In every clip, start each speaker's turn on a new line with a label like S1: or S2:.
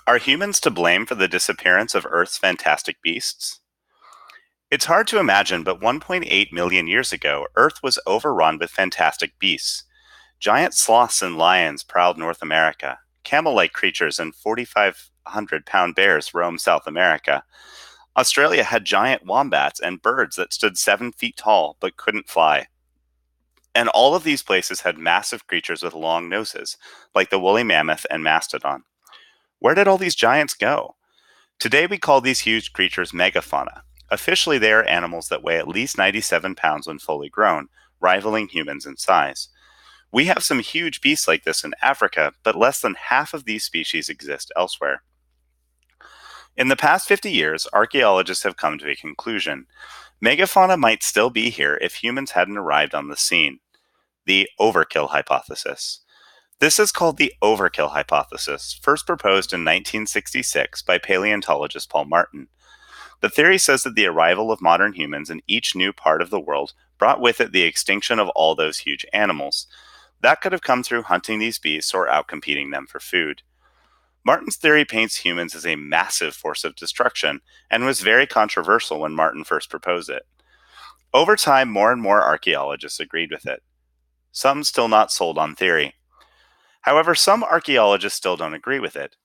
S1: Are humans to blame for the disappearance of Earth's fantastic beasts? It's hard to imagine, but 1.8 million years ago, Earth was overrun with fantastic beasts. Giant sloths and lions prowled North America. Camel like creatures and 4,500-pound bears roamed South America. Australia had giant wombats and birds that stood 7 feet tall but couldn't fly. And all of these places had massive creatures with long noses, like the woolly mammoth and mastodon. Where did all these giants go? Today we call these huge creatures megafauna. Officially, they are animals that weigh at least 97 pounds when fully grown, rivaling humans in size. We have some huge beasts like this in Africa, but less than half of these species exist elsewhere. In the past 50 years, archaeologists have come to a conclusion. Megafauna might still be here if humans hadn't arrived on the scene. The overkill hypothesis. This is called the overkill hypothesis, first proposed in 1966 by paleontologist Paul Martin. The theory says that the arrival of modern humans in each new part of the world brought with it the extinction of all those huge animals. That could have come through hunting these beasts or outcompeting them for food. Martin's theory paints humans as a massive force of destruction and was very controversial when Martin first proposed it. Over time, more and more archaeologists agreed with it. Some still not sold on theory. However, some archaeologists still don't agree with it.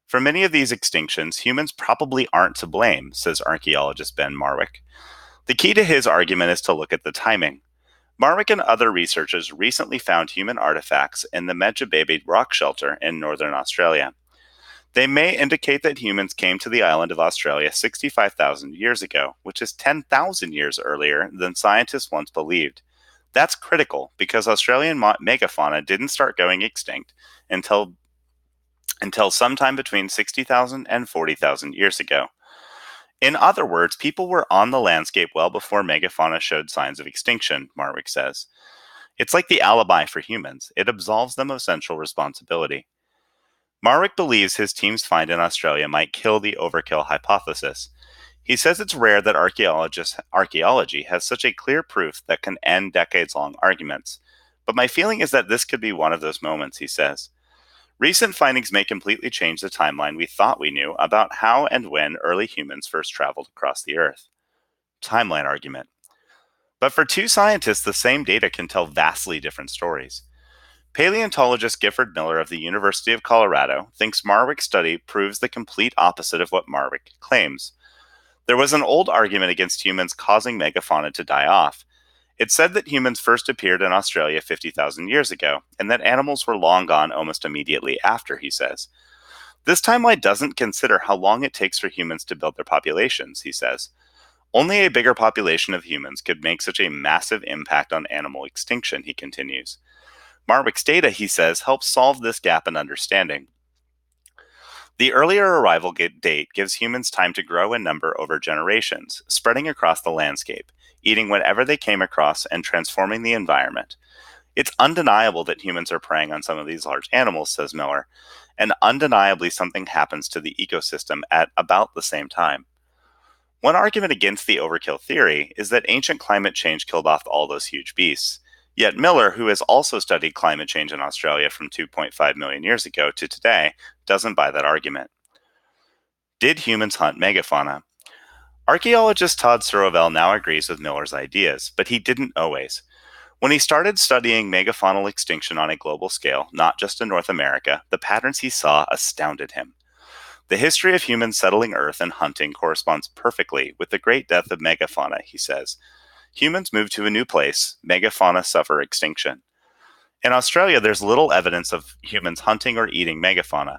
S1: For many of these extinctions, humans probably aren't to blame, says archaeologist Ben Marwick. The key to his argument is to look at the timing. Marwick and other researchers recently found human artifacts in the Medjugorje rock shelter in northern Australia. They may indicate that humans came to the island of Australia 65,000 years ago, which is 10,000 years earlier than scientists once believed. That's critical because Australian megafauna didn't start going extinct until sometime between 60,000 and 40,000 years ago. In other words, people were on the landscape well before megafauna showed signs of extinction, Marwick says. It's like the alibi for humans. It absolves them of central responsibility. Marwick believes his team's find in Australia might kill the overkill hypothesis. He says it's rare that archaeology has such a clear proof that can end decades-long arguments. But my feeling is that this could be one of those moments, he says. Recent findings may completely change the timeline we thought we knew about how and when early humans first traveled across the Earth. Timeline argument. But for two scientists, the same data can tell vastly different stories. Paleontologist Gifford Miller of the University of Colorado thinks Marwick's study proves the complete opposite of what Marwick claims. There was an old argument against humans causing megafauna to die off. It said that humans first appeared in Australia 50,000 years ago, and that animals were long gone almost immediately after, he says. This timeline doesn't consider how long it takes for humans to build their populations, he says. Only a bigger population of humans could make such a massive impact on animal extinction, he continues. Marwick's data, he says, helps solve this gap in understanding. The earlier arrival date gives humans time to grow in number over generations, spreading across the landscape, eating whatever they came across and transforming the environment. It's undeniable that humans are preying on some of these large animals, says Miller, and undeniably something happens to the ecosystem at about the same time. One argument against the overkill theory is that ancient climate change killed off all those huge beasts. Yet Miller, who has also studied climate change in Australia from 2.5 million years ago to today, doesn't buy that argument. Did humans hunt megafauna? Archaeologist Todd Surovell now agrees with Miller's ideas, but he didn't always. When he started studying megafaunal extinction on a global scale, not just in North America, the patterns he saw astounded him. The history of humans settling Earth and hunting corresponds perfectly with the great death of megafauna, he says. Humans move to a new place, megafauna suffer extinction. In Australia, there's little evidence of humans hunting or eating megafauna.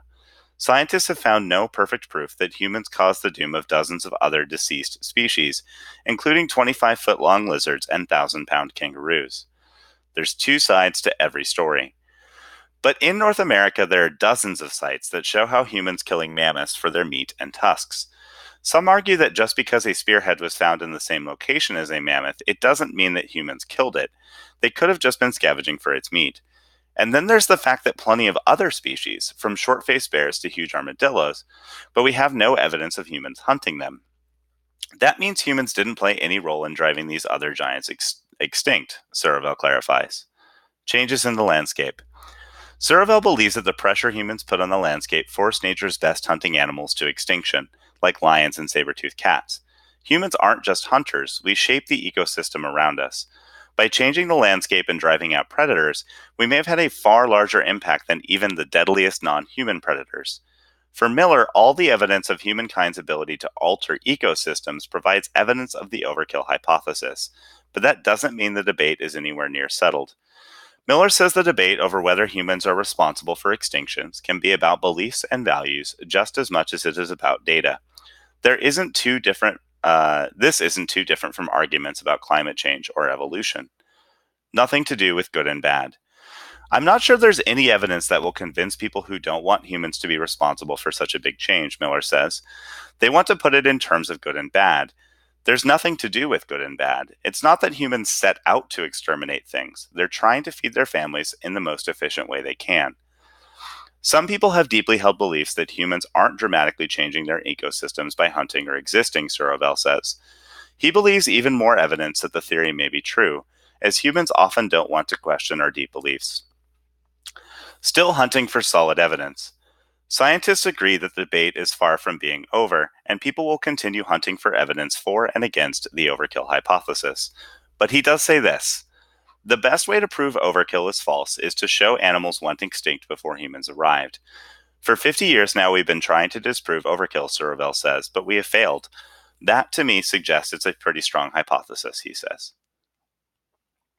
S1: Scientists have found no perfect proof that humans caused the doom of dozens of other deceased species, including 25-foot-long lizards and 1,000-pound kangaroos. There's two sides to every story. But in North America, there are dozens of sites that show how humans killing mammoths for their meat and tusks. Some argue that just because a spearhead was found in the same location as a mammoth, it doesn't mean that humans killed it. They could have just been scavenging for its meat. And then there's the fact that plenty of other species, from short-faced bears to huge armadillos, but we have no evidence of humans hunting them. That means humans didn't play any role in driving these other giants extinct, Surovell clarifies. Changes in the landscape. Suravel believes that the pressure humans put on the landscape forced nature's best hunting animals to extinction, like lions and saber-toothed cats. Humans aren't just hunters, we shape the ecosystem around us. By changing the landscape and driving out predators, we may have had a far larger impact than even the deadliest non human predators. For Miller, all the evidence of humankind's ability to alter ecosystems provides evidence of the overkill hypothesis, but that doesn't mean the debate is anywhere near settled. Miller says the debate over whether humans are responsible for extinctions can be about beliefs and values just as much as it is about data. This isn't too different from arguments about climate change or evolution. Nothing to do with good and bad. I'm not sure there's any evidence that will convince people who don't want humans to be responsible for such a big change, Miller says. They want to put it in terms of good and bad. There's nothing to do with good and bad. It's not that humans set out to exterminate things. They're trying to feed their families in the most efficient way they can. Some people have deeply held beliefs that humans aren't dramatically changing their ecosystems by hunting or existing, Suravel says. He believes even more evidence that the theory may be true, as humans often don't want to question our deep beliefs. Still hunting for solid evidence. Scientists agree that the debate is far from being over, and people will continue hunting for evidence for and against the overkill hypothesis. But he does say this: the best way to prove overkill is false is to show animals went extinct before humans arrived. For 50 years now, we've been trying to disprove overkill, Suravel says, but we have failed. That, to me, suggests it's a pretty strong hypothesis, he says.